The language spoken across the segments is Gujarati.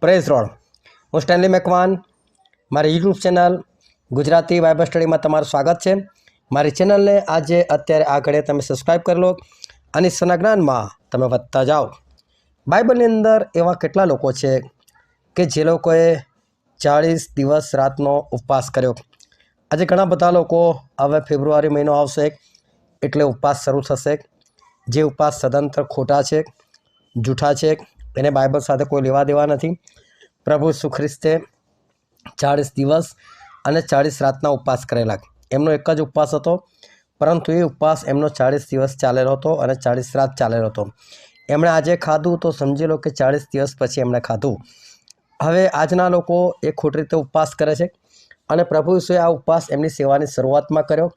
Praise road. હું સ્ટેનલી મેકવાન, મારી યુટ્યુબ ચેનલ ગુજરાતી બાઇબલ સ્ટડીમાં તમારું સ્વાગત છે। મારી ચેનલને આજે અત્યારે આ ઘડીએ તમે સબસ્ક્રાઈબ કરી લો અને ઈશ્વરના જ્ઞાનમાં તમે વધતા જાઓ। બાઇબલની અંદર એવા કેટલા લોકો છે કે જે લોકોએ 40 દિવસ રાતનો ઉપવાસ કર્યો। આજે ઘણા બધા લોકો હવે ફેબ્રુઆરી મહિનો આવશે એટલે ઉપવાસ શરૂ થશે। જે ઉપવાસ સદંતર ખોટા છે, જૂઠા છે, એને બાઇબલ સાથે કોઈ લેવા દેવા નથી। પ્રભુ ઈસુ ખ્રિસ્તે 40 દિવસ અને 40 રાતના ઉપવાસ કરેલા। એમનો એક જ ઉપવાસ હતો, પરંતુ એ ઉપવાસ એમનો 40 દિવસ ચાલેલો હતો અને 40 રાત ચાલેલો હતો। એમણે આજે ખાધું તો સમજી લો કે 40 દિવસ પછી એમણે ખાધું। હવે આજના લોકો એ ખોટી રીતે ઉપવાસ કરે છે અને પ્રભુ ઈસુએ આ ઉપવાસ એમની સેવાની શરૂઆતમાં કર્યો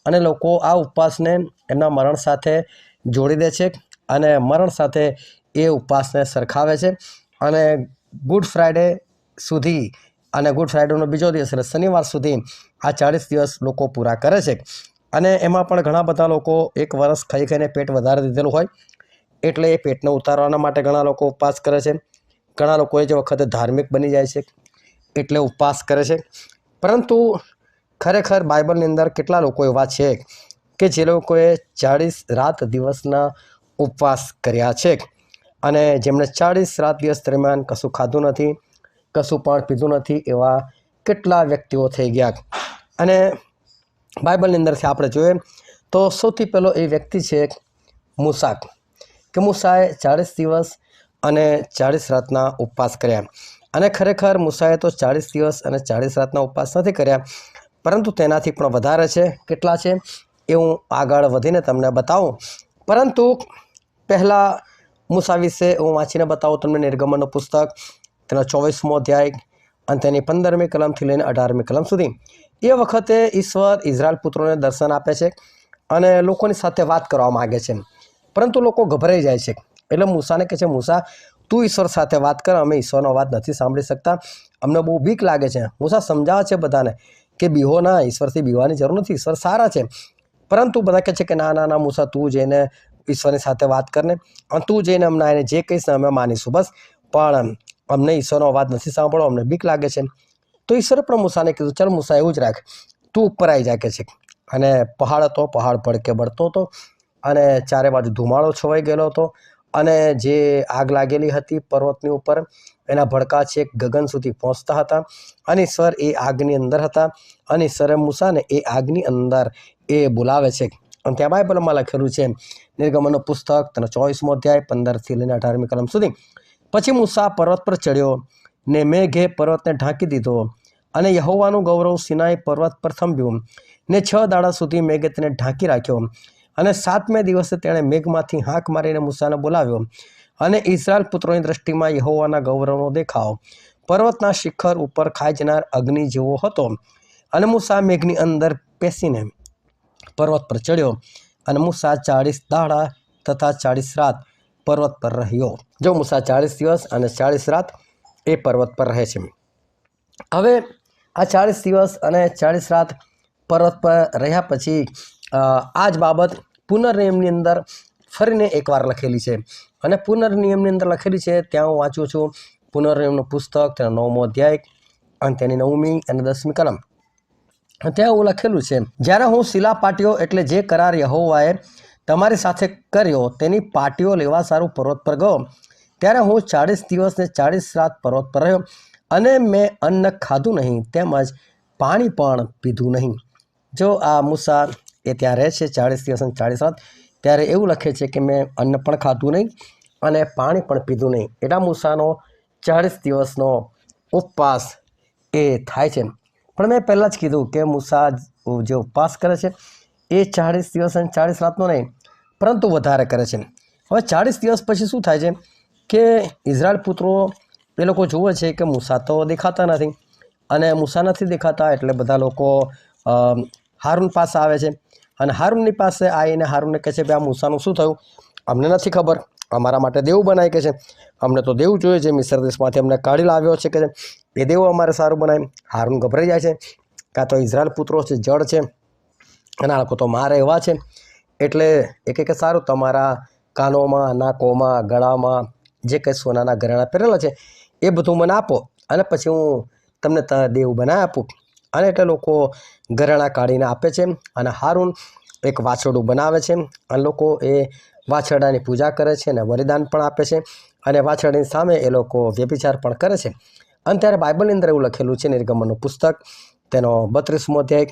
અને લોકો આ ઉપવાસને એમના મરણ સાથે જોડી દે છે અને મરણ સાથે એ ઉપવાસને સરખાવે છે અને ગુડ ફ્રાઈડે સુધી અને ગુડ ફ્રાઈડેનો બીજો દિવસ એટલે શનિવાર સુધી આ 40 દિવસ લોકો પૂરા કરે છે। અને એમાં પણ ઘણા બધા લોકો એક વર્ષ ખાઈ ખાઈને પેટ વધારે દીધેલું હોય એટલે એ પેટને ઉતારવાના માટે ઘણા લોકો ઉપવાસ કરે છે। ઘણા લોકો એ જે વખતે ધાર્મિક બની જાય છે એટલે ઉપવાસ કરે છે, પરંતુ ખરેખર બાઇબલની અંદર કેટલા લોકો એવા છે કે જે લોકોએ 40 રાત દિવસના ઉપવાસ કર્યા છે અને જેમણે 40 રાત દિવસ દરમિયાન કશું ખાધું નથી, કશું પણ પીધું નથી, એવા કેટલા વ્યક્તિઓ થઈ ગયા। અને બાઇબલની અંદરથી આપણે જોઈએ તો સૌથી પહેલો એ વ્યક્તિ છે મૂસા, કે મૂસાએ 40 દિવસ અને 40 રાતના ઉપવાસ કર્યા। અને ખરેખર મૂસાએ તો 40 દિવસ અને 40 રાતના ઉપવાસ નથી કર્યા, પરંતુ તેનાથી પણ વધારે છે। કેટલા છે એ હું આગળ વધીને તમને બતાવું, પરંતુ પહેલાં મૂસા વિશે હું વાંચીને બતાવું તમને નિર્ગમનનું પુસ્તક, તેનો 24મો અધ્યાય અને તેની 15મી કલમથી લઈને 18મી કલમ સુધી। એ વખતે ઈશ્વર ઇઝરાયલ પુત્રોને દર્શન આપે છે અને લોકોની સાથે વાત કરવા માગે છે, પરંતુ લોકો ગભરાઈ જાય છે। એટલે મૂસાને કહે છે, મૂસા તું ઈશ્વર સાથે વાત કર, અમે ઈશ્વરનો અવાજ નથી સાંભળી શકતા, અમને બહુ બીક લાગે છે। મૂસા સમજાવે છે બધાને કે બીહો ના, ઈશ્વરથી બીવાની જરૂર નથી, ઈશ્વર સારા છે। પરંતુ બધા કહે છે કે ના ના ના મૂસા, તું જઈને ઈશ્વરની સાથે વાત કરને અને તું જઈને અમને આવીને જે કહીશ ને અમે માનીશું બસ, પણ અમને ઈશ્વરનો અવાજ નથી સાંભળો, અમને બીક લાગે છે। તો ઈશ્વરે પણ મૂસાને કીધું, ચાલ મૂસા એવું જ રાખ, તું ઉપર આવી જાય કે છે। અને પહાડ હતો, પહાડ ભડકે બળતો હતો અને ચારે બાજુ ધુમાડો છવાઈ ગયેલો હતો અને જે આગ લાગેલી હતી પર્વતની ઉપર એના ભડકા છેક ગગન સુધી પહોંચતા હતા અને ઈશ્વર એ આગની અંદર હતા અને ઈશ્વરે મૂસાને એ આગની અંદર એ બોલાવે છે। અને ત્યાં બાઇબલમાં લખેલું છે, નિર્ગમનનું પુસ્તક તેનો 24મો અધ્યાય 15થી લઈને 18મી કલમ સુધી। પછી મૂસા પર્વત પર ચડ્યો ને મેઘે પર્વતને ઢાંકી દીધો અને યહોવાનું ગૌરવ સિનાઈ પર્વત પર થંભ્યું ને 6 દાડા સુધી મેઘે તેને ઢાંકી રાખ્યો અને 7મે દિવસે તેણે મેઘમાંથી હાંક મારીને મૂસાને બોલાવ્યો અને ઇઝરાયલ પુત્રોની દ્રષ્ટિમાં યહોવાના ગૌરવનો દેખાવ પર્વતના શિખર ઉપર ખાઈ જનાર અગ્નિ જેવો હતો। અને મૂસા મેઘની અંદર પેસીને પર્વત પર ચડ્યો અને મૂસા 40 દાડા તથા 40 રાત પર્વત પર રહ્યો। જો મૂસા 40 દિવસ અને 40 રાત એ પર્વત પર રહે છે। હવે આ 40 દિવસ અને 40 રાત પર્વત પર રહ્યા પછી આ જ બાબત પુનર્નિયમની અંદર ફરીને એકવાર લખેલી છે અને પુનર્નિયમની અંદર લખેલી છે ત્યાં હું વાંચું છું પુનર્નિયમનું પુસ્તક, તેનો 9મો અધ્યાય અને તેની 9મી અને 10મી કલમ। ત્યાં એવું લખેલું છે, જ્યારે હું શિલા પાટીઓ એટલે જે કરાર યહોવાએ તમારી સાથે કર્યો તેની પાટીઓ લેવા સારું પર્વત પર ગયો, ત્યારે હું 40 દિવસ ને 40 રાત પર્વત પર રહ્યો અને મેં અન્ન ખાધું નહીં તેમજ પાણી પણ પીધું નહીં। જો આ મૂસા એ ત્યાં રહે છે 40 દિવસ અને 40 રાત, ત્યારે એવું લખે છે કે મેં અન્ન પણ ખાધું નહીં અને પાણી પણ પીધું નહીં। એટલા મૂસાનો 40 દિવસનો ઉપવાસ એ થાય છે। પણ મેં પહેલાં જ કીધું કે મૂસા જે ઉપવાસ કરે છે એ 40 દિવસ અને 40 રાતનો નહીં, પરંતુ વધારે કરે છે। હવે 40 દિવસ પછી શું થાય છે કે ઇઝરાયલ પુત્રો એ લોકો જુએ છે કે મૂસા તો દેખાતા નથી અને મૂસા નથી દેખાતા એટલે બધા લોકો હારૂન પાસે આવે છે અને હારૂનની પાસે આવીને હારૂનને કહે છે, ભાઈ આ મૂસાનું શું થયું, અમને નથી ખબર, અમારા માટે દેવ બનાવી કે છે, અમને તો દેવ જોઈએ છે, મિસ્ર દેશમાંથી અમને કાઢી લાવ્યો છે કે એ દેવ અમારે સારું બનાવે। હારૂન ગભરાઈ જાય છે, કાં તો ઇઝરાયલ પુત્રો છે જડ છે અને આ લોકો તો મારે એવા છે, એટલે એ કહે કે સારું, તમારા કાનોમાં, નાકોમાં, ગળામાં જે કંઈ સોનાના ઘરેણાં પહેરેલા છે એ બધું મને આપો અને પછી હું તમને દેવ બનાવી આપું. અને એટલે લોકો ઘરેણાં કાઢીને આપે છે અને હારૂન એક વાછરડું બનાવે છે અને લોકો એ વાછરડાની પૂજા કરે છે અને બલિદાન પણ આપે છે અને વાછરડાની સામે એ લોકો વ્યભિચાર પણ કરે છે. અને ત્યારે બાઇબલની અંદર એવું લખેલું છે, નિર્ગમનનું પુસ્તક તેનો 32મો અધ્યાય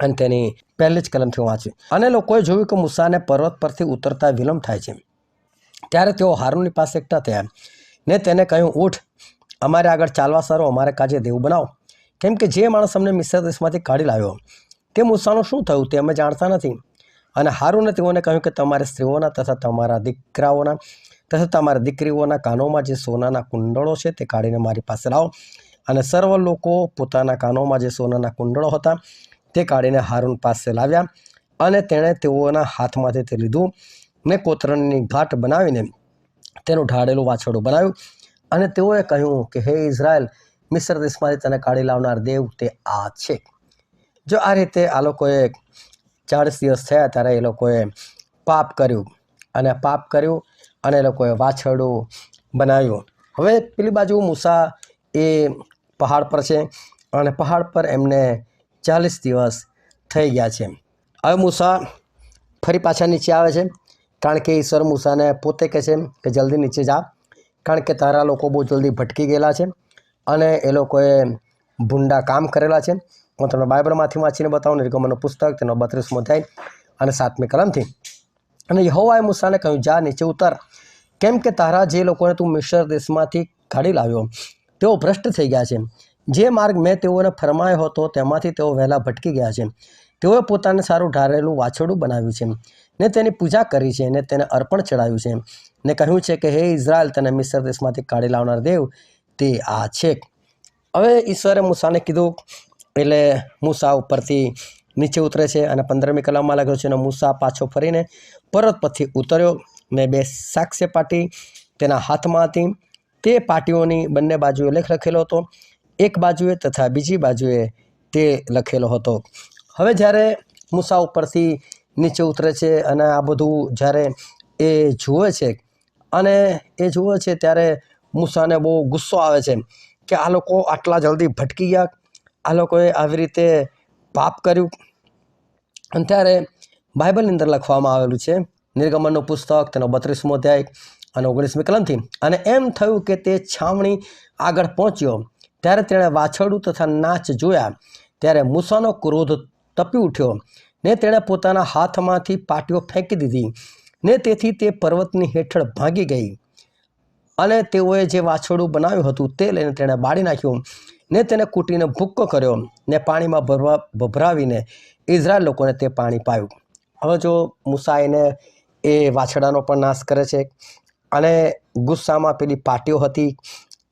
અને તેની પહેલી જ કલમથી હું વાંચ્યું. અને લોકોએ જોયું કે મૂસાને પર્વત પરથી ઉતરતા વિલંબ થાય છે. ત્યારે તેઓ હારૂનની પાસે એકઠા થયા ને તેને કહ્યું, ઉઠ, અમારે આગળ ચાલવા સારો, અમારે કાજે દેવ બનાવો, કેમ કે જે માણસ અમને મિસ્ર દેશમાંથી કાઢી લાવ્યો તે મૂસાનું શું થયું તે અમે જાણતા નથી. અને હારૂને તેઓને કહ્યું કે તમારે સ્ત્રીઓના તથા તમારા દીકરાઓના તથા તમારા દીકરીઓના કાનોમાં જે સોનાના કુંડળો છે તે કાઢીને મારી પાસે લાવો. અને સર્વ લોકો પોતાના કાનોમાં જે સોનાના કુંડળો હતા તે કાઢીને હારૂન પાસે લાવ્યા અને તેણે તેઓના હાથમાંથી તે લીધું ને કોતરણની ઘાટ બનાવીને તેનું ઢાળેલું વાછરડું બનાવ્યું. અને તેઓએ કહ્યું કે હે ઇઝરાયલ, મિસ્ર દેશમાંથી તને કાઢી લાવનાર દેવ તે આ છે. જો આ રીતે આ લોકોએ 40 દિવસ થયા ત્યારે એ લોકોએ પાપ કર્યું અને એ લોકોએ વાછરડું બનાવ્યું. હવે પેલી બાજુ મૂસા એ પહાડ પર છે અને પહાડ પર એમને 40 દિવસ થઈ ગયા છે. હવે મૂસા ફરી પાછા નીચે આવે છે, કારણ કે ઈશ્વર મૂસાને પોતે કહે છે કે જલ્દી નીચે જા, કારણ કે તારા લોકો બહુ જલ્દી ભટકી ગયેલા છે અને એ લોકોએ ભૂંડા કામ કરેલા છે. હું તમને બાઇબલમાંથી વાંચીને બતાવું, નિર્ગમનનું પુસ્તક તેનો 32મો અધ્યાય અને 7મી કલમથી. અને યહોવાએ મૂસાને કહ્યું, જા નીચે ઉતર, કેમ કે તારા જે લોકોને તું મિસ્ર દેશમાંથી કાઢી લાવ્યો તેઓ ભ્રષ્ટ થઈ ગયા છે. જે માર્ગ મેં તેઓને ફરમાયો હતો તેમાંથી તેઓ વહેલા ભટકી ગયા છે. તેઓએ પોતાને સારું ઢાળેલું વાછરડું બનાવ્યું છે ને તેની પૂજા કરી છે ને તેને અર્પણ ચડાવ્યું છે ને કહ્યું છે કે હે ઇઝરાયલ, તને મિસ્ર દેશમાંથી કાઢી લાવનાર દેવ તે આ છે. હવે ઈશ્વરે મૂસાને કીધું એટલે મૂસા ઉપરથી નીચે ઉતરે છે અને 15મી કલમમાં લખ્યું છે, અને મૂસા પાછો ફરીને પર્વત પરથી ઉતર્યો ને 2 સાક્ષ્ય પાટી તેના હાથમાં હતી. તે પાટીઓની બંને બાજુએ લેખ લખેલો હતો, એક બાજુએ તથા બીજી બાજુએ તે લખેલો હતો. હવે જ્યારે મૂસા ઉપરથી નીચે ઉતરે છે અને આ બધું જ્યારે એ જુએ છે ત્યારે મૂસાને બહુ ગુસ્સો આવે છે કે આ લોકો આટલા જલ્દી ભટકી ગયા, આ લોકોએ આવી રીતે પાપ કર્યું. અને ત્યારે બાઇબલની અંદર લખવામાં આવેલું છે, નિર્ગમનનું પુસ્તક તેનો 32મો અધ્યાય અને 19મી કલમથી. અને એમ થયું કે તે છાવણી આગળ પહોંચ્યો ત્યારે તેણે વાછરડું તથા નાચ જોયા. ત્યારે મૂસાનો ક્રોધ તપી ઉઠ્યો ને તેણે પોતાના હાથમાંથી પાટીઓ ફેંકી દીધી ને તેથી તે પર્વતની હેઠળ ભાગી ગઈ. અને તેઓએ જે વાછરડું બનાવ્યું હતું તે લઈને તેણે બાળી નાખ્યું ને તેને કૂટીને ભૂક્કો કર્યો ને પાણીમાં ભભરાવીને ઇઝરાયલ લોકોને તે પાણી પાયું. હવે જો મૂસા એને એ વાછરડાનો પણ નાશ કરે છે અને ગુસ્સામાં પેલી પાટીઓ હતી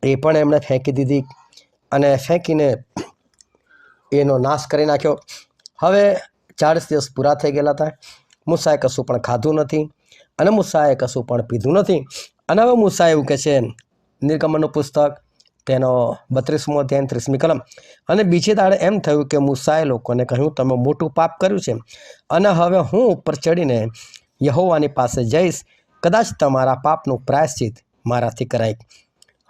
એ પણ એમણે ફેંકી દીધી અને ફેંકીને એનો નાશ કરી નાખ્યો. હવે 40 દિવસ પૂરા થઈ ગયેલા હતા. મૂસાએ કશું પણ ખાધું નથી અને મૂસાએ કશું પણ પીધું નથી. અને હવે મૂસા એવું કહે છે, નિર્ગમનનું પુસ્તક તેનો 32મો અધ્યાય 30મી કલમ. અને બીજે દાડે એમ થયું કે મૂસાએ લોકોને કહ્યું, તમે મોટું પાપ કર્યું છે અને હવે હું ઉપર ચડીને યહોવાની પાસે જઈશ, કદાચ તમારા પાપનું પ્રાયશ્ચિત મારાથી કરાય.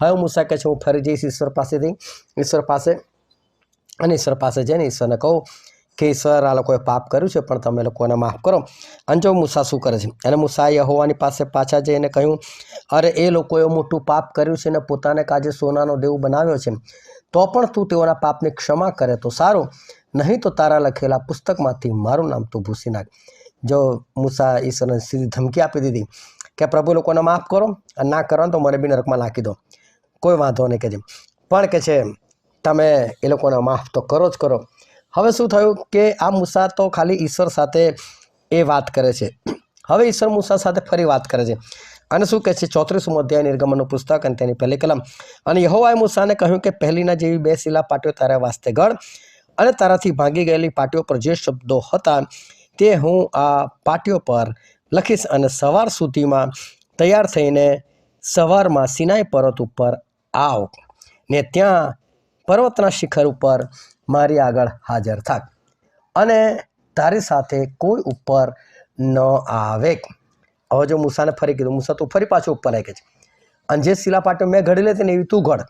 હવે મૂસા કહે છે, હું ફરી જઈશ ઈશ્વર પાસે જઈને ઈશ્વરને કહું કે ઈશ્વર, આ લોકોએ પાપ કર્યું છે પણ તમે લોકોને માફ કરો. અને જો મૂસા શું કરે છે, અને મૂસાએ યહોવાની પાસે પાછા જઈને કહ્યું, અરે એ લોકોએ મોટું પાપ કર્યું છે ને પોતાને કાજે સોનાનો દેવ બનાવ્યો છે, તો પણ તું તેઓના પાપની ક્ષમા કરે તો સારું, નહીં તો તારા લખેલા પુસ્તકમાંથી મારું નામ તું ભૂંસી નાખ. જો મૂસા ઈશ્વરને સીધી ધમકી આપી દીધી કે પ્રભુ લોકોને માફ કરો અને ના કરો તો મને બી નરકમાં નાખી દો, કોઈ વાંધો નહીં કે પણ કે છે તમે એ લોકોને માફ તો કરો જ કરો. હવે શું થયું કે આ મૂસા તો ખાલી ઈશ્વર સાથે એ વાત કરે છે. હવે ઈશ્વર મૂસા સાથે ફરી વાત કરે છે અને શું કહે છે, 34મો અધ્યાય નિર્ગમનનું પુસ્તક અને તેની પહેલી કલમ. અને યહોવાએ મૂસાને કહ્યું કે પહેલીના જેવી 2 શિલા પાટીઓ તારા વાસ્તે ગળ અને તારાથી ભાંગી ગયેલી પાટીઓ પર જે શબ્દો હતા તે હું આ પાટીઓ પર લખીશ. અને સવાર સુધીમાં તૈયાર થઈને સવારમાં સિનાઈ પર્વત ઉપર આવ ને ત્યાં પર્વતના શિખર ઉપર મારી આગળ હાજર થાક અને તારી સાથે કોઈ ઉપર ન આવે. હવે જો મૂસાને ફરી કીધું, મૂસા તું ફરી પાછું ઉપર આવી છે. અને જે શિલાપાટીઓ મેં ઘડી લેતી ને એવી તું ઘડ,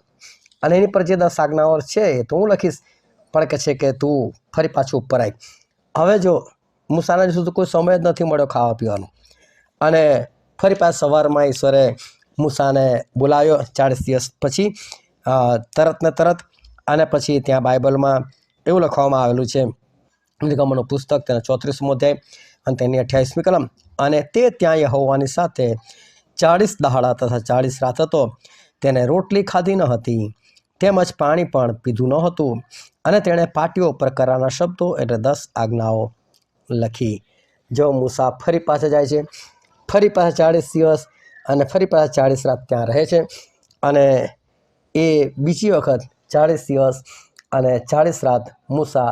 અને એની પર જે 10 આજ્ઞાઓ છે તો હું લખીશ, પણ કે છે કે તું ફરી પાછું ઉપર આવી. હવે જો મૂસાને સુધી કોઈ સમય જ નથી મળ્યો ખાવા પીવાનો, અને ફરી પાછા સવારમાં ઈશ્વરે મૂસાને બોલાવ્યો 40 દિવસ પછી, તરત ને તરત. અને પછી ત્યાં બાઇબલમાં એવું લખવામાં આવેલું છે, નિર્ગમનનું પુસ્તક તેના 34મો અધ્યાય અને તેની 28મી કલમ, અને તે ત્યાં યહોવાની સાથે 40 દહાડા તથા 40 રાત હતો. તેને રોટલી ખાધી ન હતી, તેમજ પાણી પણ પીધું ન હતું, અને તેણે પાટીઓ પર કરારના શબ્દો એટલે 10 આજ્ઞાઓ લખી. જો મૂસા ફરી પાછા જાય છે, ફરી પાછા 40 દિવસ અને ફરી પાછા 40 રાત ત્યાં રહે છે, અને એ બીજી વખત 40 દિવસ અને 40 રાત મૂસા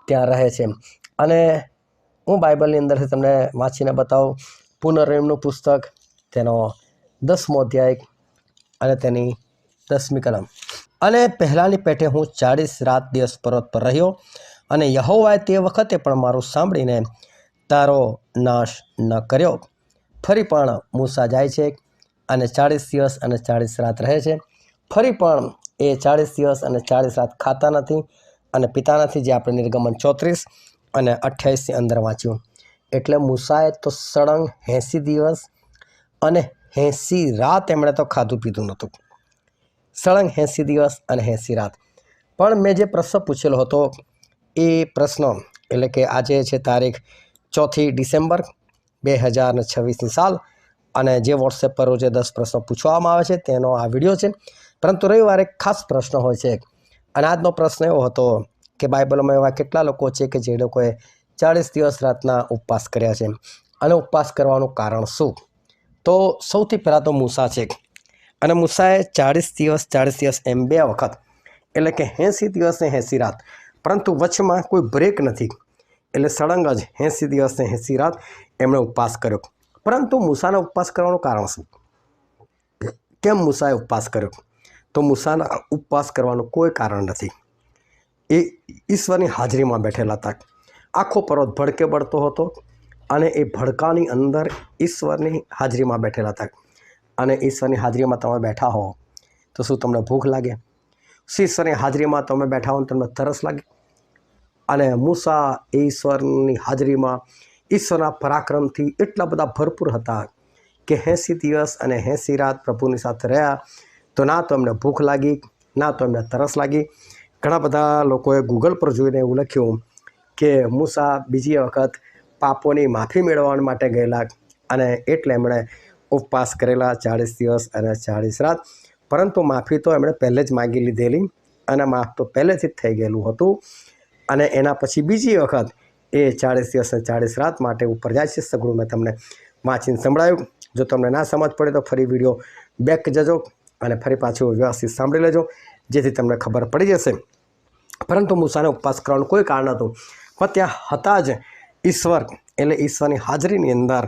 ત્યાં રહે છે. અને હું બાઇબલની અંદરથી તમને વાંચીને બતાવું, પુનર્નિયમનું પુસ્તક તેનો 10મો અધ્યાય અને તેની 10મી કલમ. અને પહેલાંની પેઠે હું 40 રાત દિવસ પર્વત પર રહ્યો, અને યહોવાએ તે વખતે પણ મારું સાંભળીને તારો નાશ ન કર્યો. ફરી પણ મૂસા જાય છે અને 40 દિવસ અને 40 રાત રહે છે. ફરી પણ એ 40 દિવસ અને 40 રાત ખાતા નથી અને પીતા નથી, જે આપણે નિર્ગમન 34 અને 28ની અંદર વાંચ્યું. એટલે મૂસાએ તો સળંગ 80 દિવસ અને 80 રાત એમણે તો ખાધું પીધું નહોતું. સળંગ 80 દિવસ અને 80 રાત. પણ મેં જે પ્રશ્ન પૂછેલો હતો એ પ્રશ્ન, એટલે કે આજે છે તારીખ 4 ડિસેમ્બર 2026ની સાલ, અને જે વોટ્સએપ પર રોજે 10 પ્રશ્નો પૂછવામાં આવે છે તેનો આ વિડીયો છે. પરંતુ રવિવારે ખાસ પ્રશ્ન હોય છે, અને આજનો પ્રશ્ન એવો હતો કે બાઇબલમાં એવા કેટલા લોકો છે કે જે લોકોએ 40 દિવસ રાતના ઉપવાસ કર્યા છે, અને ઉપવાસ કરવાનું કારણ શું? તો સૌથી પહેલાં તો મૂસા છે, અને મૂસાએ 40 દિવસ 40 દિવસ એમ 2 વખત, એટલે કે 80 દિવસ ને 80 રાત, પરંતુ વચમાં કોઈ બ્રેક નથી, એટલે સળંગ જ 80 દિવસ ને 80 રાત એમણે ઉપવાસ કર્યો. પરંતુ મૂસાને ઉપવાસ કરવાનું કારણ શું? કેમ મૂસાએ ઉપવાસ કર્યો? તો મૂસાના ઉપવાસ કરવાનું કોઈ કારણ નથી. એ ઈશ્વરની હાજરીમાં બેઠેલા હતા. આખો પર્વત ભડકે બળતો હતો, અને એ ભડકાની અંદર ઈશ્વરની હાજરીમાં બેઠેલા હતા. અને ઈશ્વરની હાજરીમાં તમે બેઠા હો તો શું તમને ભૂખ લાગે? ઈશ્વરની હાજરીમાં તમે બેઠા હો તમને તરસ લાગે? અને મૂસા એ ઈશ્વરની હાજરીમાં ઈશ્વરના પરાક્રમથી એટલા બધા ભરપૂર હતા કે 80 દિવસ અને 80 રાત પ્રભુની સાથે રહ્યા, તો ના તો એમને ભૂખ લાગી, ના તો એમને તરસ લાગી. ઘણા બધા લોકોએ ગૂગલ પર જોઈને એવું લખ્યું કે મૂસા બીજી વખત પાપોની માફી મેળવવા માટે ગયેલા, અને એટલે એમણે ઉપવાસ કરેલા 40 દિવસ અને 40 રાત. પરંતુ માફી તો એમણે પહેલે જ માગી લીધેલી, અને માફ તો પહેલેથી જ થઈ ગયેલું હતું. અને એના પછી બીજી વખત એ 40 દિવસ અને 40 રાત માટે ઉપર જાય છે. સગળું મેં તમને વાંચીને સંભળાયું. જો તમને ના સમજ પડે તો ફરી વિડીયો બેક જજો અને ફરી પાછું વ્યવસ્થિત સાંભળી લેજો, જેથી તમને ખબર પડી જશે. પરંતુ મૂસાને ઉપવાસ કરવાનું કોઈ કારણ નહોતું, પણ ત્યાં હતા જ ઈશ્વર, એટલે ઈશ્વરની હાજરીની અંદર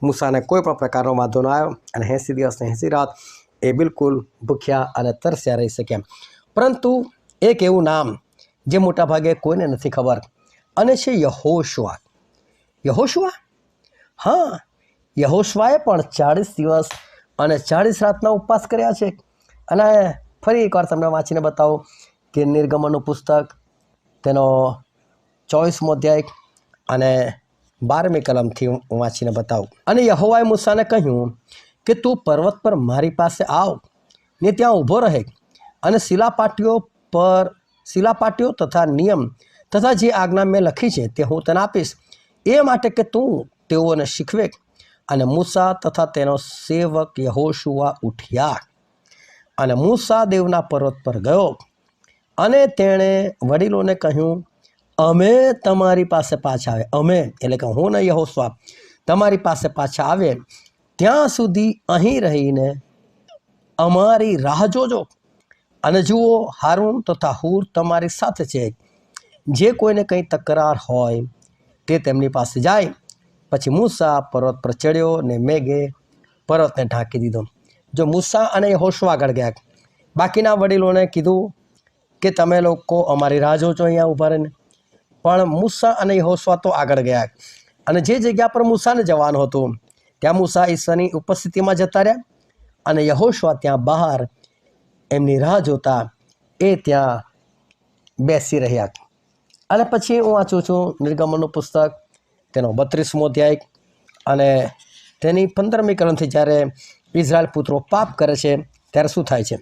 મૂસાને કોઈ પણ પ્રકારનો વાંધો ન આવ્યો, અને 80 દિવસ ને 80 રાત એ બિલકુલ ભૂખ્યા અને તરસ્યા રહી શક્યા. પરંતુ એક એવું નામ જે મોટાભાગે કોઈને નથી ખબર, અને છે યહોશુઆ. યહોશુઆ, હા, યહોશુઆએ પણ 40 દિવસ અને 40 રાતના ઉપવાસ કર્યા છે. અને ફરી એકવાર તમને વાંચીને બતાવો કે નિર્ગમનનું પુસ્તક તેનો 24મો અધ્યાય અને 12મી કલમથી હું વાંચીને બતાવું. અને યહોવાએ મૂસાને કહ્યું કે તું પર્વત પર મારી પાસે આવ ને ત્યાં ઊભો રહે, અને શિલાપાટીઓ તથા નિયમ તથા જે આજ્ઞા મેં લખી છે તે હું તને આપીશ, એ માટે કે તું તેઓને શીખવે. અને મૂસા તથા તેનો સેવક યહોશુઆ ઉઠ્યા, અને મૂસા દેવના પર્વત પર ગયો, અને તેણે વડીલોને કહ્યું, અમે તમારી પાસે પાછા આવે, અમે એટલે કે હું ને યહોશુઆ તમારી પાસે પાછા આવે ત્યાં સુધી અહીં રહીને અમારી રાહ જોજો. અને જુઓ, હારૂન તથા હૂર તમારી સાથે છે. જે કોઈને કંઈ તકરાર હોય તે તેમની પાસે જાય. પછી મૂસા પર્વત પર ચડ્યો ને મેઘે પર્વતને ઢાંકી દીધો. જો મૂસા અને યહોશુઆ આગળ ગયા, બાકીના વડીલોને કીધું કે તમે લોકો અમારી રાહ જોજો અહીંયા ઊભા રહીને. પણ મૂસા અને યહોશુઆ તો આગળ ગયા, અને જે જગ્યા પર મૂસાને જવાનું હતું ત્યાં મૂસા ઈશ્વરની ઉપસ્થિતિમાં જતા રહ્યા, અને યહોશુઆ ત્યાં બહાર એમની રાહ જોતા એ ત્યાં બેસી રહ્યા. અને પછી હું વાંચું છું નિર્ગમનનું પુસ્તક, તેનો 32મો અધ્યાય અને તેની 15મી કલમથી જ્યારે ઇઝરાયલ પુત્રો પાપ કરે છે ત્યારે શું થાય છે.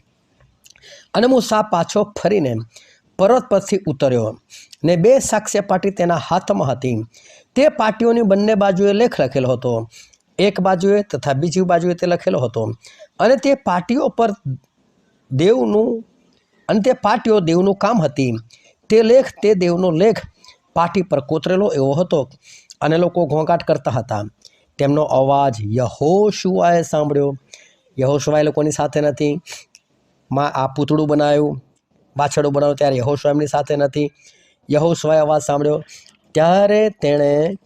અને મૂસા પાછો ફરીને પર્વત પરથી ઉતર્યો ને 2 સાક્ષ્ય પાટી તેના હાથમાં હતી. તે પાટીઓની બંને બાજુએ લેખ લખેલો હતો, એક બાજુએ તથા બીજી બાજુએ તે લખેલો હતો. અને તે પાટીઓ પર દેવનું કામ હતી. તે દેવનો લેખ પાટી પર કોતરેલો એવો હતો. અને લોકો ઘોંઘાટ કરતા હતા. તેમનો અવાજ યહોશુઆએ સાંભળ્યો. યહોશુઆ એ લોકોની સાથે નથી. આ પૂતળું બનાવ્યું, વાછરડું બનાવ્યું ત્યારે યહોશુઆ એમની સાથે નથી. યહોશુઆએ અવાજ સાંભળ્યો ત્યારે તેણે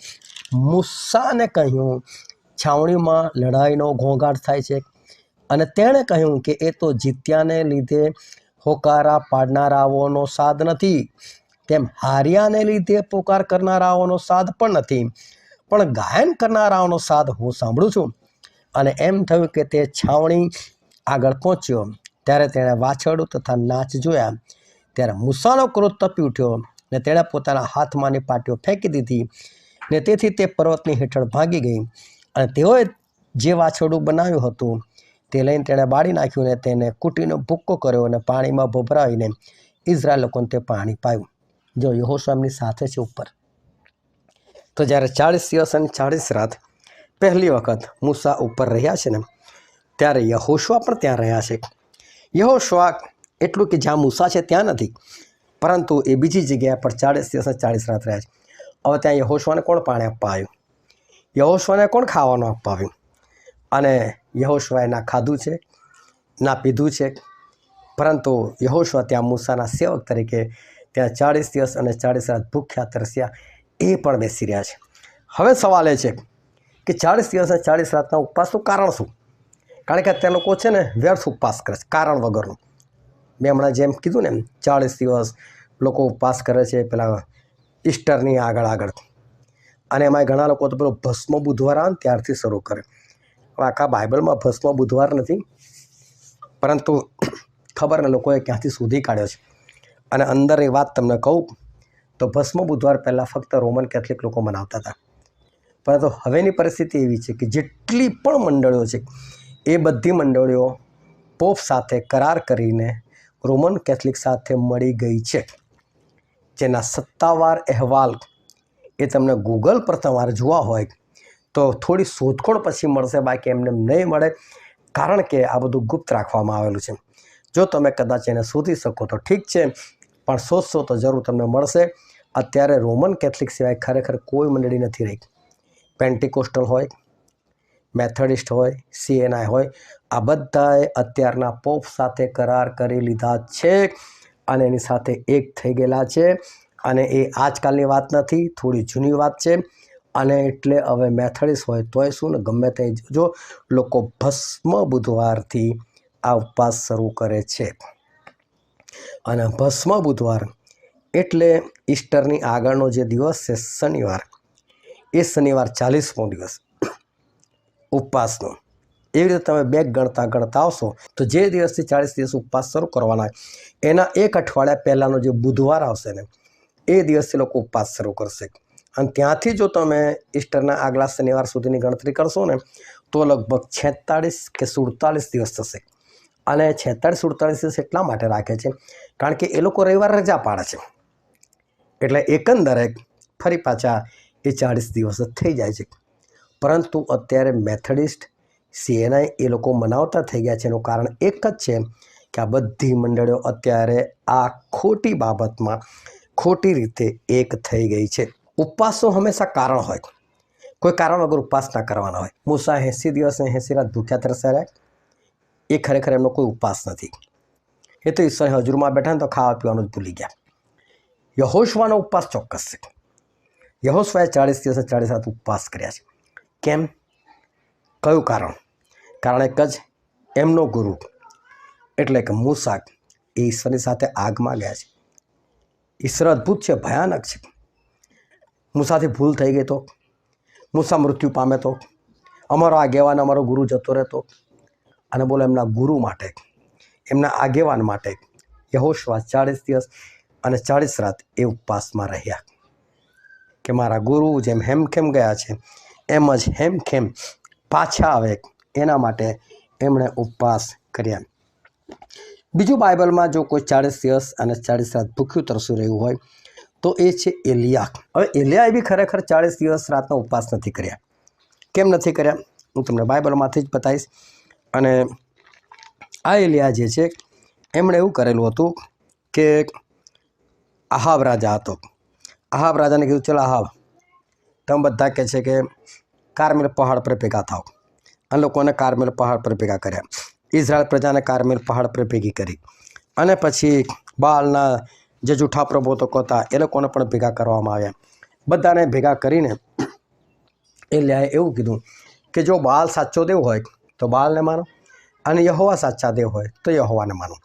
મૂસાને કહ્યું, છાવણીમાં લડાઈનો ઘોંઘાટ થાય છે. અને તેણે કહ્યું કે એ તો જીત્યાને લીધે હોકારા પાડનારાઓનો સાદ નથી, તેમ હાર્યાને લીધે પોકાર કરનારાઓનો સાદ પણ નથી, પણ ગાયન કરનારાઓનો સાદ હું સાંભળું છું. અને એમ થયું કે તે છાવણી આગળ પહોંચ્યો ત્યારે તેણે વાછરડું તથા નાચ જોયા. ત્યારે મૂસાનો ક્રોધ તપી ઉઠ્યો ને તેણે પોતાના હાથમાંની પાટીઓ ફેંકી દીધી ને તેથી તે પર્વતની હેઠળ ભાગી ગઈ. અને તેઓએ જે વાછરડું બનાવ્યું હતું તે લઈને તેણે બાળી નાખ્યું ને તેને કૂટીનો ભૂક્કો કર્યો અને પાણીમાં ભભરાવીને ઇઝરાયલ લોકોને તે પાણી પાયું. જો યહોશુઆ એમની સાથે છે ઉપર. તો જ્યારે 40 દિવસ અને 40 રાત પહેલી વખત મૂસા ઉપર રહ્યા છે ને ત્યારે યહોશુઆ પણ ત્યાં રહ્યા છે. યહોશુઆ એટલું કે જ્યાં મૂસા છે ત્યાં નથી, પરંતુ એ બીજી જગ્યા પર 40 દિવસ અને 40 રાત રહ્યા છે. હવે ત્યાં યહોશુઆને કોણ પાણી આપવા આવ્યું? યહોશુઆને કોણ ખાવાનું આપવા આવ્યું? અને યહોશુઆએ ના ખાધું છે ના પીધું છે, પરંતુ યહોશુઆ ત્યાં મૂસાના સેવક તરીકે ત્યાં 40 દિવસ અને 40 રાત ભૂખ્યા તરસ્યા એ પણ બેસી રહ્યા છે. હવે સવાલ એ છે કે 40 દિવસ અને 40 રાતના ઉપવાસનું કારણ શું? કારણ કે અત્યારે લોકો છે ને વ્યર્થ ઉપવાસ કરે છે, કારણ વગરનું. મેં હમણાં જેમ કીધું ને 40 દિવસ લોકો ઉપવાસ કરે છે પેલા ઈસ્ટરની આગળ, અને એમાં ઘણા લોકો તો પેલો ભસ્મ બુધવાર આવે ને ત્યારથી શરૂ કરે. હવે આખા બાઇબલમાં ભસ્મ બુધવાર નથી, પરંતુ ખબર ને લોકોએ ક્યાંથી શોધી કાઢ્યો છે. અને અંદરની વાત તમને કહું તો ભસ્મ બુધવાર પહેલાં ફક્ત રોમન કેથલિક લોકો મનાવતા હતા, પરંતુ હવેની પરિસ્થિતિ એવી છે કે જેટલી પણ મંડળીઓ છે એ બધી મંડળીઓ પોપ સાથે કરાર કરીને રોમન કેથલિક સાથે મળી ગઈ છે, જેના સત્તાવાર અહેવાલ એ તમને ગૂગલ પર તમારે જોવા હોય તો થોડી શોધખોળ પછી મળશે, બાકી એમને નહીં મળે, કારણ કે આ બધું ગુપ્ત રાખવામાં આવેલું છે. જો તમે કદાચ એને શોધી શકો તો ઠીક છે, પણ શોધશો તો જરૂર તમને મળશે. અત્યારે રોમન કેથલિક સિવાય ખરેખર કોઈ મંડળી નથી રહી. પેન્ટિકોસ્ટલ હોય, મેથડિસ્ટ હોય, CNI હોય, આ બધાએ અત્યારના પોપ સાથે કરાર કરી લીધા છે અને એની સાથે એક થઈ ગયેલા છે. અને એ આજકાલની વાત નથી, થોડી જૂની વાત છે. અને એટલે હવે મેથડિસ્ટ હોય તોય શું ને ગમે તે જો લોકો ભસ્મ બુધવારથી આ ઉપવાસ શરૂ કરે છે. અને ભસ્મ બુધવાર એટલે ઈસ્ટરની આગળનો જે દિવસ છે શનિવાર, એ શનિવાર 40મો દિવસ ઉપવાસનો. એવી રીતે તમે બેક ગણતા આવશો તો જે દિવસથી 40 દિવસ ઉપવાસ શરૂ કરવાના એના 1 અઠવાડિયા પહેલાંનો જે બુધવાર આવશે ને એ દિવસથી લોકો ઉપવાસ શરૂ કરશે. અને ત્યાંથી જો તમે ઈસ્ટરના આગલા શનિવાર સુધીની ગણતરી કરશો ને તો લગભગ 46 કે 47 દિવસ થશે. અને 46-47 દિવસ એટલા માટે રાખે છે કારણ કે એ લોકો રવિવાર રજા પાડે છે, એટલે એકંદરે ફરી પાછા એ 40 દિવસ જ થઈ જાય છે. પરંતુ અત્યારે મેથડિસ્ટ, CNI એ લોકો મનાવતા થઈ ગયા છે. એનું કારણ એક જ છે કે આ બધી મંડળીઓ અત્યારે આ ખોટી બાબતમાં ખોટી રીતે એક થઈ ગઈ છે. ઉપવાસનું હંમેશા કારણ હોય, કોઈ કારણ વગર ઉપવાસ ના કરવાના હોય. મૂસા 80 દિવસ અને 80 રાત ભૂખ્યા તરસ્યા રહ્યા, એ ખરેખર એમનો કોઈ ઉપવાસ નથી. એ તો ઈશ્વરની હજુરમાં બેઠા ને તો ખાવા પીવાનું જ ભૂલી ગયા. યહોશુઆનો ઉપવાસ ચોક્કસ છે. યહોશુઆએ 40 દિવસ 40 રાત ઉપવાસ કર્યા છે. કેમ? કયું કારણ? કારણ એક જ, એમનો ગુરુ એટલે કે મૂસા એ ઈશ્વરની સાથે આગમાં ગયા છે. ઈશ્વર અદ્ભુત છે, ભયાનક છે. મૂસાથી ભૂલ થઈ ગઈ તો, મૂસા મૃત્યુ પામે તો, અમારો આગેવાન અમારો ગુરુ જતો રહેતો, અને બોલો એમના ગુરુ માટે, એમના આગેવાન માટે યહોશુઆ 40 દિવસ અને 40 રાત એ ઉપવાસમાં રહ્યા કે મારા ગુરુ જેમ હેમખેમ ગયા છે એમ જ હેમખેમ પાછા આવે એના માટે એમણે ઉપવાસ કર્યા. બીજું બાઇબલમાં જો કોઈ 40 દિવસ અને 40 રાત ભૂખ્યું તરસ્યું રહ્યું હોય તો એ છે એલિયા. હવે એલિયાએ બી ખરેખર 40 દિવસ રાતનો ઉપવાસ નથી કર્યા. કેમ નથી કર્યા હું તમને બાઇબલમાંથી જ બતાવીશ. અને આ એલિયા જે છે એમણે એવું કરેલું હતું કે આહાબ રાજા હતો. આહાબ રાજાને કીધું ચલો આહાબ તમે બધા કહે છે કે કાર્મેલ પહાડ પર ભેગા થાવ. અને લોકોને કાર્મેલ પહાડ પર ભેગા કર્યા. ઇઝરાયલ પ્રજાને કાર્મેલ પહાડ પર ભેગી કરી અને પછી બાલના જે જૂઠા પ્રબોધકો હતા એ લોકોને પણ ભેગા કરવામાં આવ્યા. બધાને ભેગા કરીને એલિયાએ એવું કીધું કે જો બાલ સાચો દેવ હોય તો બાલને માનો અને યહોવા સાચા દેવ હોય તો યહોવાને માનો,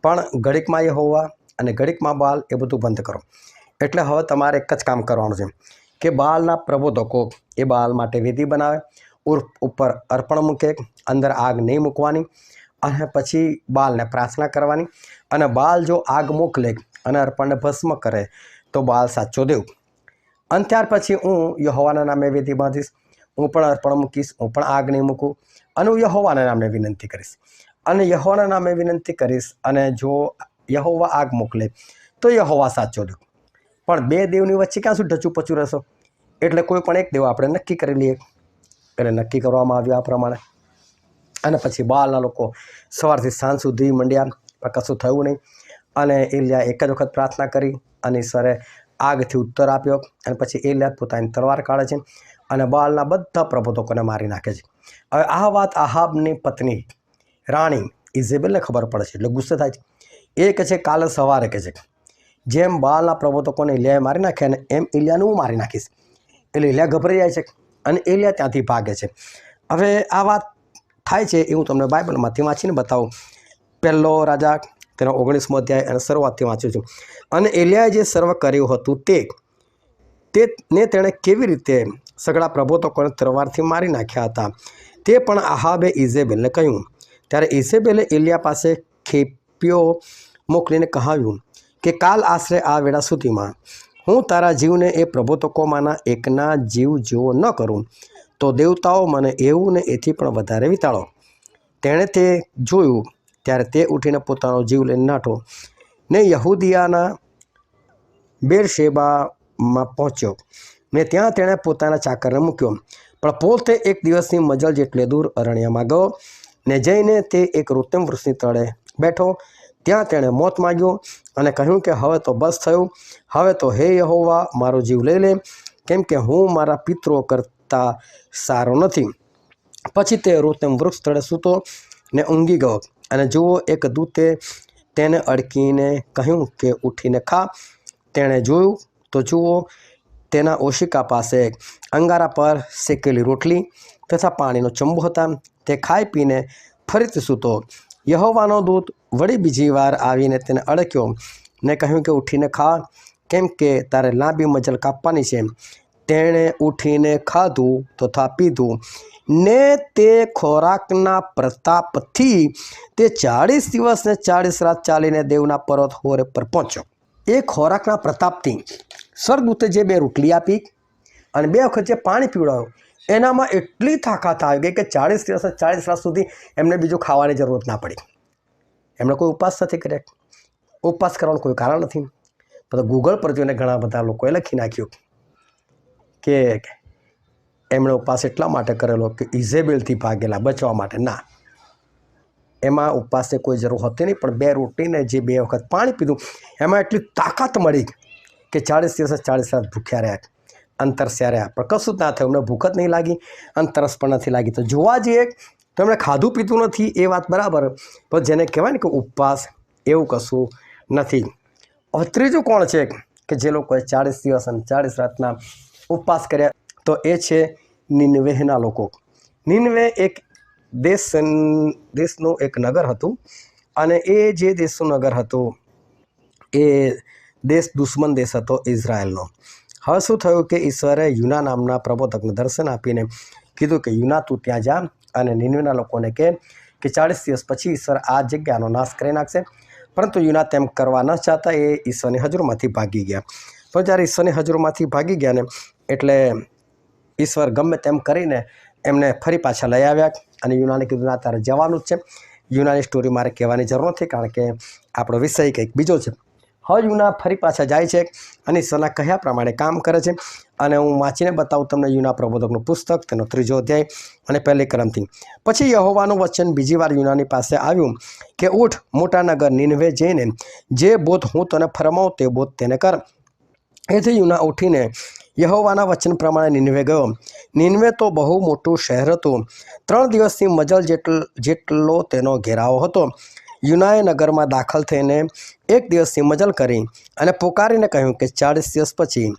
પણ ઘડીકમાં યહોવા અને ઘડીકમાં બાલ એ બધું બંધ કરો. એટલે હવે તમારે એક જ કામ કરવાનું છે કે બાલના પ્રબોધકો એ બાલ માટે વેદી બનાવે, ઉપર અર્પણ મૂકે, અંદર આગ નહીં મૂકવાની અને પછી બાલને પ્રાર્થના કરવાની. અને બાલ જો આગ મોકલે અને અર્પણને ભસ્મ કરે તો બાલ સાચો દેવ. અને ત્યાર પછી હું યહોવાના નામે વેદી બાંધીશ, હું પણ અર્પણ મૂકીશ, હું પણ આગ નહીં મૂકું અને હું યહોવાના નામે વિનંતી કરીશ. અને યહોવાના નામે વિનંતી કરીશ અને જો યહોવા આગ મોકલે તો યહોવા સાચો દેવ. પણ બે દેવની વચ્ચે ક્યાં સુધી ઢચું-પચું રહેશો? એટલે કોઈ પણ એક દેવ આપણે નક્કી કરી લઈએ. એટલે નક્કી કરવામાં આવ્યું આ પ્રમાણે. અને પછી બાલના લોકો સવારથી સાંજ સુધી મંડ્યા પણ કશું થયું નહીં. અને એલિયા એક જ વખત પ્રાર્થના કરી અને ઈશ્વરે આગથી ઉત્તર આપ્યો. અને પછી એલિયા પોતાની તલવાર કાઢે છે અને બાલના બધા પ્રબોધકોને મારી નાખે છે. હવે આ વાત આહાબની પત્ની રાણી ઇઝેબેલને ખબર પડે છે એટલે ગુસ્સે થાય છે. એ કહે છે કાલે સવારે કહે છે જેમ બાલના પ્રબોધકોને એલિયાએ મારી નાખ્યા ને એમ એલિયાને હું મારી નાખીશ. એટલે એલિયા ગભરાઈ જાય છે અને એલિયા ત્યાંથી ભાગે છે. હવે આ વાત થાય છે એ હું તમને બાઇબલમાંથી વાંચીને બતાવું. પહેલો રાજા તેનો 19મો અધ્યાય અને શરૂઆતથી વાંચ્યું છું. અને એલિયાએ જે સર્વ કર્યું હતું તેને તેણે કેવી રીતે સગળા પ્રબોધકોને તલવારથી મારી નાખ્યા હતા તે પણ આહાબે ઇઝેબેલને કહ્યું. ત્યારે ઇઝેબેલે એલિયા પાસે ખેપિયો મોકલીને કહાવ્યું કે કાલ આશરે આ વેળા સુધીમાં હું તારા જીવને એ પ્રબોધકોમાંના એકના જીવ જેવો ન કરું તો દેવતાઓ મને એવું ને એથી પણ વધારે વિતાડો. તેણે તે જોયું ત્યારે તે ઉઠીને પોતાનો જીવ લઈને નાઠો ને યહૂદિયાના બેરશેબામાં પહોંચ્યો ને ત્યાં તેણે પોતાના ચાકરને મૂક્યો. પણ પોતે એક દિવસની મજલ જેટલે દૂર અરણ્યમાં ગયો ને જઈને તે એક રૂતમ વૃક્ષની તળે બેઠો. ત્યાં તેણે મોત માગ્યું અને કહ્યું કે હવે તો બસ થયું, હવે તો હે યહોવા મારો જીવ લઈ લે, કેમ કે હું મારા પિતરો કરતાં સારો નથી. પછી તે રૂતમ વૃક્ષ તળે સૂતો ને ઊંઘી ગયો. અને જુઓ એક દૂતે તેને અડકીને કહ્યું કે ઉઠીને ખા. તેણે જોયું તો જુઓ તેના ઓશિકા પાસે અંગારા પર શેકેલી રોટલી તથા પાણીનો ચંબો હતા. તે ખાઈ પીને ફરીથી સૂતો. યહોવાનો દૂત વળી બીજી વાર આવીને તેને અડક્યો ને કહ્યું કે ઉઠીને ખા, કેમ કે તારે લાંબી મજલ કાપવાની છે. તેણે ઉઠીને ખાધું તથા પીધું ને તે ખોરાકના પ્રતાપથી તે 40 દિવસ ને 40 રાત ચાલીને દેવના પર્વત હોરેબ પર પહોંચ્યો. એ ખોરાકના પ્રતાપથી સ્વર્ગદૂતે જે 2 રોટલી આપી અને 2 વખત જે પાણી પીવડાવ્યું એનામાં એટલી તાકાત આવી ગઈ કે 40 દિવસ 40 રાત સુધી એમને બીજું ખાવાની જરૂરત ના પડી. એમણે કોઈ ઉપવાસ નથી કર્યા. ઉપવાસ કરવાનું કોઈ કારણ નથી. તો ગૂગલ પર જોઈને ઘણા બધા લોકોએ લખી નાખ્યું કે એમણે ઉપવાસ એટલા માટે કરેલો કે ઇઝેબેલથી ભાગેલા બચવા માટે. ના, એમાં ઉપવાસની કોઈ જરૂર હતી નહીં. પણ 2 રોટીને જે 2 વખત પાણી પીધું એમાં એટલી તાકાત મળી કે 40 દિવસ 40 રાત ભૂખ્યા રહ્યા, અંતરસ્યા રહ્યા. પણ કશું જ ના થયું. એમને ભૂખ જ નહીં લાગી અને તરસ પણ નથી લાગી. તો જોવા જઈએ તો એમણે ખાધું પીતું નથી એ વાત બરાબર, પણ જેને કહેવાય ને કે ઉપવાસ એવું કશું નથી. હવે ત્રીજું કોણ છે કે જે લોકોએ 40 દિવસ અને 40 રાતના ઉપવાસ કર્યા તો એ છે નિનવેના લોકો. નિનવે એક દેશનું એક નગર હતું અને એ જે દેશનું નગર હતું એ દેશ દુશ્મન દેશ હતો ઇઝરાયલનો. હવે શું થયું કે ઈશ્વરે યુના નામના પ્રબોધકને દર્શન આપીને કીધું કે યુના તું ત્યાં જા અને નિનવેના લોકોને કહે કે 40 દિવસ પછી ઈશ્વર આ જગ્યાનો નાશ કરી નાખશે, પરંતુ યુના તેમ કરવા ન ચાહતા. એ ઈશ્વરની હજુરમાંથી ભાગી ગયા. તો જ્યારે ઈશ્વરની હજુરમાંથી ભાગી ગયા ને એટલે ઈશ્વર ગમે તેમ કરીને એમને ફરી પાછા લઈ આવ્યા અને યુનાને કીધું ના તારે જવાનું જ છે. યુનાની સ્ટોરી મારે કહેવાની જરૂર નથી, કારણ કે આપણો વિષય કંઈક બીજો છે. હવે યુના ફરી પાછા જાય છે અને ઈશ્વરના કહ્યા પ્રમાણે કામ કરે છે. અને હું વાંચીને બતાવું તમને યુના પ્રબોધકનું પુસ્તક, તેનો 3જો અધ્યાય અને 1 કલમથી. પછી યહોવાનું વચન બીજી વાર યુનાની પાસે આવ્યું કે ઉઠ, મોટા નગર નીનવે જઈને જે બોધ હું તને ફરમાવું તે બોધ તેને કર. એથી યુના ઉઠીને યહોવાના વચન પ્રમાણે નીનવે ગયો. નીનવે તો બહુ મોટું શહેર હતું. 3 દિવસની મજલ જેટલો તેનો ઘેરાવો હતો. યુનાએ નગરમાં દાખલ થઈને 1 દિવસની મજલ કરી અને પોકારીને કહ્યું કે 40 દિવસ પછી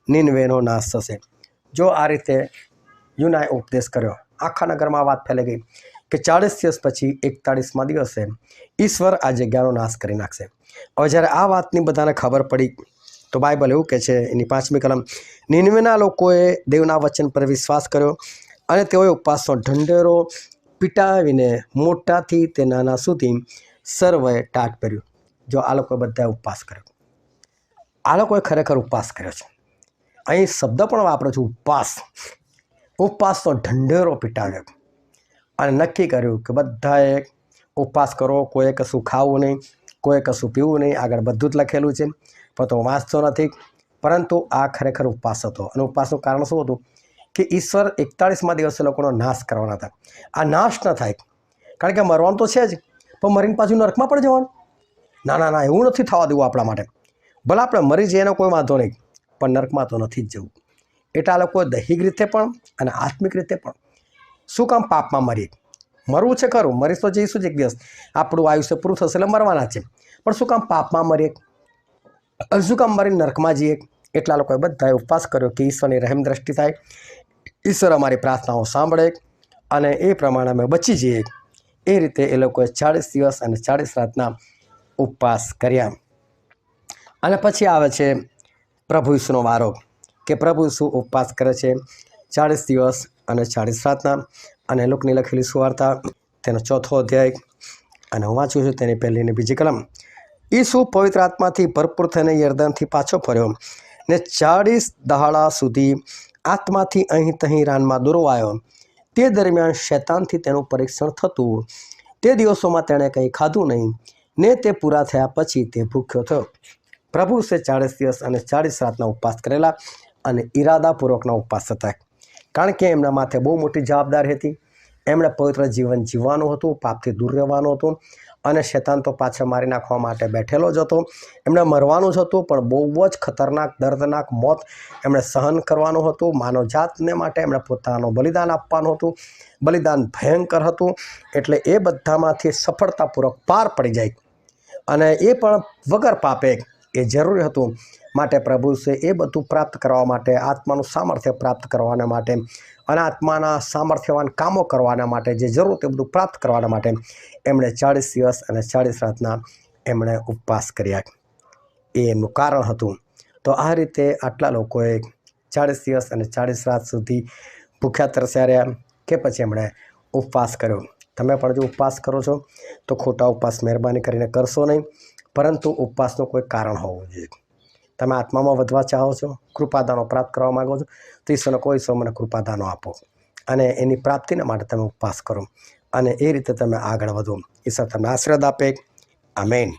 નીનવેનો નાશ થશે. જો આ રીતે યુનાએ ઉપદેશ કર્યો, આખા નગરમાં વાત ફેલાઈ ગઈ કે 40 દિવસ પછી 41મા દિવસે ઈશ્વર આ જગ્યાનો નાશ કરી નાખશે. હવે જ્યારે આ વાતની બધાને ખબર પડી તો બાઇબલ એવું કહે છે, એની 5મી કલમ, નીનવેના લોકોએ દેવના વચન પર વિશ્વાસ કર્યો અને તેઓએ ઉપવાસનો ઢંઢેરો પીટાવીને મોટાથી તે નાના સુધી સર્વએ ટાટ કર્યું. જો આ લોકોએ બધાએ ઉપવાસ કર્યો, આ લોકોએ ખરેખર ઉપવાસ કર્યો છે. અહીં શબ્દ પણ વાપરો છું, ઉપવાસ. ઉપવાસનો ઢંઢેરો પીટાવ્યો અને નક્કી કર્યું કે બધાએ ઉપવાસ કરો, કોઈએ કશું ખાવું નહીં, કોઈએ કશું પીવું નહીં. આગળ બધું જ લખેલું છે, પણ તો વાંચતો નથી. પરંતુ આ ખરેખર ઉપવાસ હતો. અને ઉપવાસનું કારણ શું હતું કે ઈશ્વર 41મા દિવસે લોકોનો નાશ કરવાના હતા. આ નાશ ન થાય, કારણ કે મરવાનું તો છે જ, પણ મરીને પાછું નરકમાં પણ જવાનું. ના ના ના, એવું નથી થવા દેવું આપણા માટે. ભલે આપણે મરી જઈએ એનો કોઈ વાંધો નહીં, પણ નરકમાં તો નથી જ જવું. એટલે આ લોકોએ દૈહિક રીતે પણ અને આત્મિક રીતે પણ શું કામ પાપમાં મરીએ? મરવું છે ખરું, મરીશ તો જઈશું જ એક દિવસ, આપણું આયુષ્ય પૂરું થશે એટલે મરવાના છે, પણ શું કામ પાપમાં મરીએ? શું કામ મરીને નરકમાં જઈએ? એટલા લોકોએ બધાએ ઉપવાસ કર્યો કે ઈશ્વરની રહેમ દ્રષ્ટિ થાય, ઈશ્વર અમારી પ્રાર્થનાઓ સાંભળે અને એ પ્રમાણે અમે બચી જઈએ. એ રીતે એ લોકોએ 40 દિવસ અને 40 રાતના ઉપવાસ કર્યા. અને પછી આવે છે પ્રભુ ઈસુનો વારો, કે પ્રભુ ઈસુ ઉપવાસ કરે છે 40 દિવસ અને 40 રાતના. અને લોકની લખેલી સુવાર્તા તેનો 4થો અધ્યાય અને હું વાંચું છું તેની 1લી અને 2જી કલમ. ઈસુ પવિત્ર આત્માથી ભરપૂર થઈને યરદનથી પાછો ફર્યો ને 40 દહાડા સુધી આત્માથી અહીં તહીં રાનમાં દોરવાયો. તે દરમિયાન શૈતાનથી તેનું પરીક્ષણ થતું. તે દિવસોમાં તેણે કંઈ ખાધું નહીં ને તે પૂરા થયા પછી તે ભૂખ્યો થયો. પ્રભુ ઈસુએ 40 દિવસ અને 40 રાતના ઉપવાસ કરેલા અને ઈરાદાપૂર્વકના ઉપવાસ હતા, કારણ કે એમના માથે બહુ મોટી જવાબદારી હતી. એમણે પવિત્ર જીવન જીવવાનું હતું, પાપથી દૂર રહેવાનું હતું. અને શૈતાન તો પાછળ મારી નાખવા માટે બેઠેલો જ હતો. એમણે મરવાનું જ હતું, પણ બહુ જ ખતરનાક દર્દનાક મોત એમણે સહન કરવાનું હતું. માનવજાતને માટે એમણે પોતાનું બલિદાન આપવાનું હતું. બલિદાન ભયંકર હતું. એટલે એ બધામાંથી સફળતાપૂર્વક પાર પડી જાય અને એ પણ વગર પાપે એ જરૂરી હતું. માટે પ્રભુ ઈસુએ એ બધું પ્રાપ્ત કરવા માટે, આત્માનું સામર્થ્ય પ્રાપ્ત કરવાના માટે અને આત્માના સામર્થ્યવાન કામો કરવાના માટે જે જરૂર તે બધું પ્રાપ્ત કરવાના માટે એમણે 40 દિવસ અને 40 રાતના એમણે ઉપવાસ કર્યા. એ એમનું કારણ હતું. તો આ રીતે આટલા લોકોએ 40 દિવસ અને 40 રાત સુધી ભૂખ્યા તરસ્યા રહ્યા કે પછી એમણે ઉપવાસ કર્યો. તમે પણ જો ઉપવાસ કરો છો તો ખોટા ઉપવાસ મહેરબાની કરીને કરશો નહીં, પરંતુ ઉપવાસનું કોઈ કારણ હોવું જોઈએ. તમે આત્મામાં વધવા ચાહો છો, કૃપાદાનો પ્રાપ્ત કરવા માગો છો, તો ઈશ્વરને કોઈ ઈશ્વર મને કૃપાદાનો આપો અને એની પ્રાપ્તિના માટે તમે ઉપવાસ કરો અને એ રીતે તમે આગળ વધો. ઈશ્વર તમને આશીર્વાદ આપે. આમેન.